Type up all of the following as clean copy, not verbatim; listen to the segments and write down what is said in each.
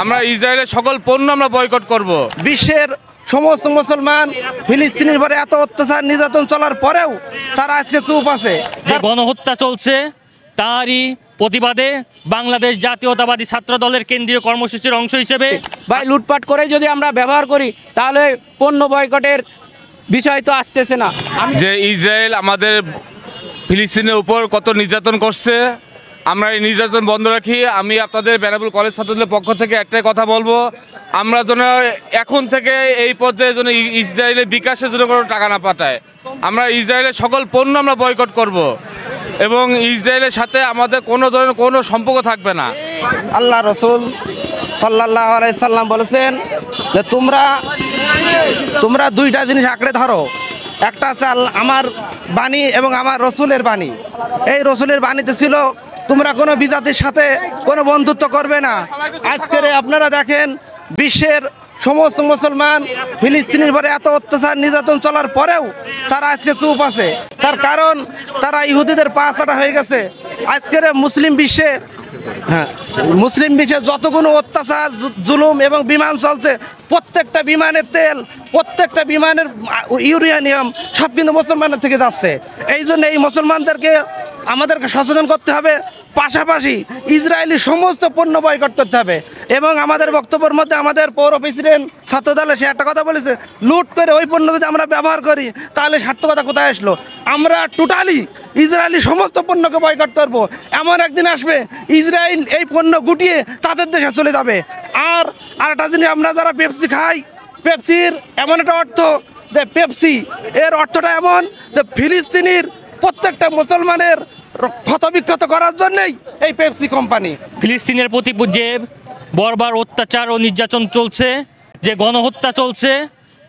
আমরা ইসরায়েলের সকল পণ্য আমরা বয়কট করব। বিশ্বের সমস্ত মুসলমান ফিলিস্তিনের উপরে এত অত্যাচার নির্যাতন চলার পরেও তারা আজকে চুপ আছে। যে গণহত্যা চলছে তারই প্রতিবাদে বাংলাদেশ জাতীয়তাবাদী ছাত্র দলের কেন্দ্রীয় কর্মসূচির অংশ হিসেবে ভাই লুটপাট করে যদি আমরা ব্যবহার করি তাহলে পণ্য বয়কটের বিষয় তো আসতেছে না। যে ইসরায়েল আমাদের ফিলিস্তিনের উপর কত নির্যাতন করছে, আমরা এই নির্যাতন বন্ধ রাখি। আমি আপনাদের বেনাপোল কলেজ ছাত্রদের পক্ষ থেকে একটাই কথা বলবো, আমরা যেন এখন থেকে এই পর্যায়ে যেন ইসরায়েলের বিকাশের জন্য কোনো টাকা না পাঠায়। আমরা ইসরায়েলের সকল পণ্য আমরা বয়কট করব এবং ইসরায়েলের সাথে আমাদের কোনো ধরনের কোনো সম্পর্ক থাকবে না। আল্লাহ রসুল সাল্লাল্লাহু আলাইহি সাল্লাম বলেছেন যে তোমরা দুইটা জিনিস আঁকড়ে ধরো, একটা আছে আমার বাণী এবং আমার রসুলের বাণী। এই রসুলের বাণীতে ছিল তোমরা কোনো বিজাতির সাথে কোনো বন্ধুত্ব করবে না। আজকের আপনারা দেখেন বিশ্বের সমস্ত মুসলমান ফিলিস্তিনের উপরে এত অত্যাচার নির্যাতন চলার পরেও তারা আজকে চুপ আছে। তার কারণ তারা ইহুদিদের পা চাটা হয়ে গেছে। আজকের মুসলিম বিশ্বে যতগুলো অত্যাচার জুলুম এবং বিমান চলছে, প্রত্যেকটা বিমানের তেল, প্রত্যেকটা বিমানের ইউরেনিয়াম সব কিন্তু মুসলমানের থেকে যাচ্ছে। এই জন্য এই মুসলমানদেরকে আমাদেরকে সচেতন করতে হবে, পাশাপাশি ইসরায়েলি সমস্ত পণ্য বয়কট করতে হবে। এবং আমাদের বক্তব্যের মধ্যে আমাদের পৌর প্রেসিডেন্ট ছাত্রদলে সে একটা কথা বলেছে, লুট করে ওই পণ্য যদি আমরা ব্যবহার করি তাহলে সার্থকতা কোথায় আসলো। আমরা টোটালি ইসরায়েলি সমস্ত পণ্যকে বয়কট করব। এমন একদিন আসবে ইসরায়েল এই পণ্য গুটিয়ে তাদের দেশে চলে যাবে। আর আরেকটা জিনিস, আমরা যারা পেপসি খাই, পেপসির এমন একটা অর্থ যে পেপসি এর অর্থটা এমন যে ফিলিস্তিনির প্রত্যেকটা মুসলমানের ক্ষতবিক্ষত করার জন্যই এই পেপসি কোম্পানি। ফিলিস্তিনের প্রতি যে বর্বর অত্যাচার ও নির্যাতন চলছে, যে গণহত্যা চলছে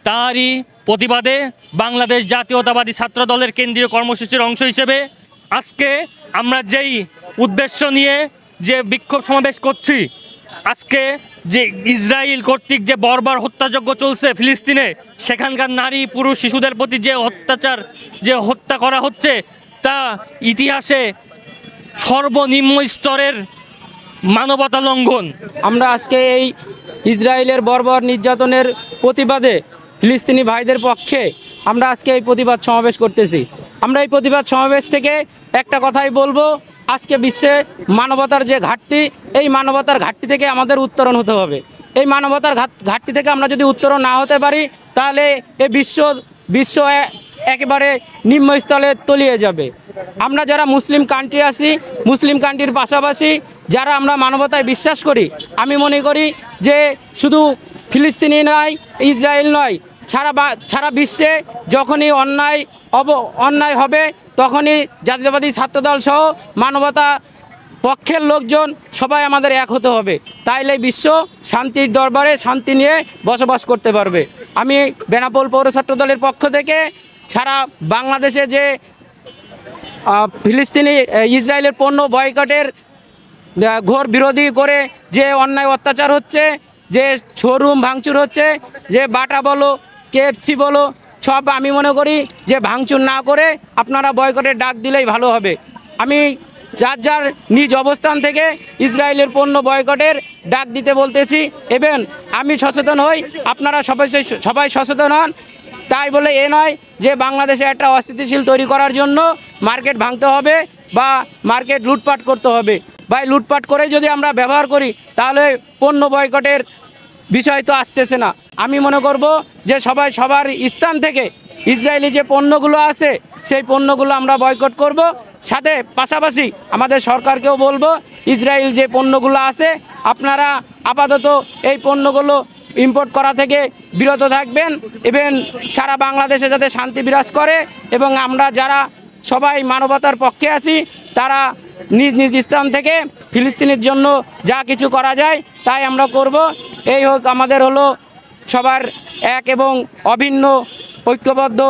তারই প্রতিবাদে বাংলাদেশ জাতীয়তাবাদী ছাত্র দলের কেন্দ্রীয় কর্মসূচির অংশ হিসেবে আজকে আমরা যেই উদ্দেশ্য নিয়ে যে বিক্ষোভ সমাবেশ করছি, আজকে যে ইসরায়েল কর্তৃক যে বর্বর হত্যাযজ্ঞ চলছে ফিলিস্তিনে, সেখানকার নারী পুরুষ শিশুদের প্রতি যে অত্যাচার, যে হত্যা করা হচ্ছে, তা ইতিহাসে সর্বনিম্ন স্তরের মানবতা লঙ্ঘন। আমরা আজকে এই ইসরায়েলের বর্বর নির্যাতনের প্রতিবাদে ফিলিস্তিনি ভাইদের পক্ষে আমরা আজকে এই প্রতিবাদ সমাবেশ করতেছি। আমরা এই প্রতিবাদ সমাবেশ থেকে একটা কথাই বলবো, আজকে বিশ্বে মানবতার যে ঘাটতি, এই মানবতার ঘাটতি থেকে আমাদের উত্তরণ হতে হবে। এই মানবতার ঘাটতি থেকে আমরা যদি উত্তরণ না হতে পারি তাহলে এই বিশ্ব একেবারে নিম্নস্থলে তলিয়ে যাবে। আমরা যারা মুসলিম কান্ট্রি আছি, মুসলিম কান্ট্রির পাশাপাশি যারা আমরা মানবতায় বিশ্বাস করি, আমি মনে করি যে শুধু ফিলিস্তিনি নয়, ইসরায়েল নয়, সারা বিশ্বে যখনই অন্যায় হবে তখনই জাতীয়তাবাদী ছাত্রদল সহ মানবতা পক্ষের লোকজন সবাই আমাদের এক হতে হবে। তাইলে বিশ্ব শান্তির দরবারে শান্তি নিয়ে বসবাস করতে পারবে। আমি বেনাপোল পৌর ছাত্র দলের পক্ষ থেকে সারা বাংলাদেশে যে ফিলিস্তিনি ইসরায়েলের পণ্য বয়কটের ঘোর বিরোধী করে যে অন্যায় অত্যাচার হচ্ছে, যে শোরুম ভাঙচুর হচ্ছে, যে বাটা বলো কেএফসি বলো সব, আমি মনে করি যে ভাঙচুর না করে আপনারা বয়কটের ডাক দিলেই ভালো হবে। আমি যার নিজ অবস্থান থেকে ইসরায়েলের পণ্য বয়কটের ডাক দিতে বলতেছি এবং আমি সচেতন হই, আপনারা সবাই সচেতন হন। তাই বলে এ নয় যে বাংলাদেশে একটা অস্থিতিশীল তৈরি করার জন্য মার্কেট ভাঙতে হবে বা মার্কেট লুটপাট করতে হবে। ভাই লুটপাট করে যদি আমরা ব্যবহার করি তাহলে পণ্য বয়কটের বিষয় তো আসতেছে না। আমি মনে করব যে সবার স্থান থেকে ইসরায়েলি যে পণ্যগুলো আছে সেই পণ্যগুলো আমরা বয়কট করব। সাথে পাশাপাশি আমাদের সরকারকেও বলবো, ইসরায়েল যে পণ্যগুলো আছে আপনারা আপাতত এই পণ্যগুলো ইম্পোর্ট করা থেকে বিরত থাকবেন এবং সারা বাংলাদেশে যাতে শান্তি বিরাজ করে এবং আমরা যারা সবাই মানবতার পক্ষে আছি তারা নিজ স্থান থেকে ফিলিস্তিনের জন্য যা কিছু করা যায় তাই আমরা করব। এই হোক আমাদের হলো সবার এক এবং অভিন্ন ঐক্যবদ্ধ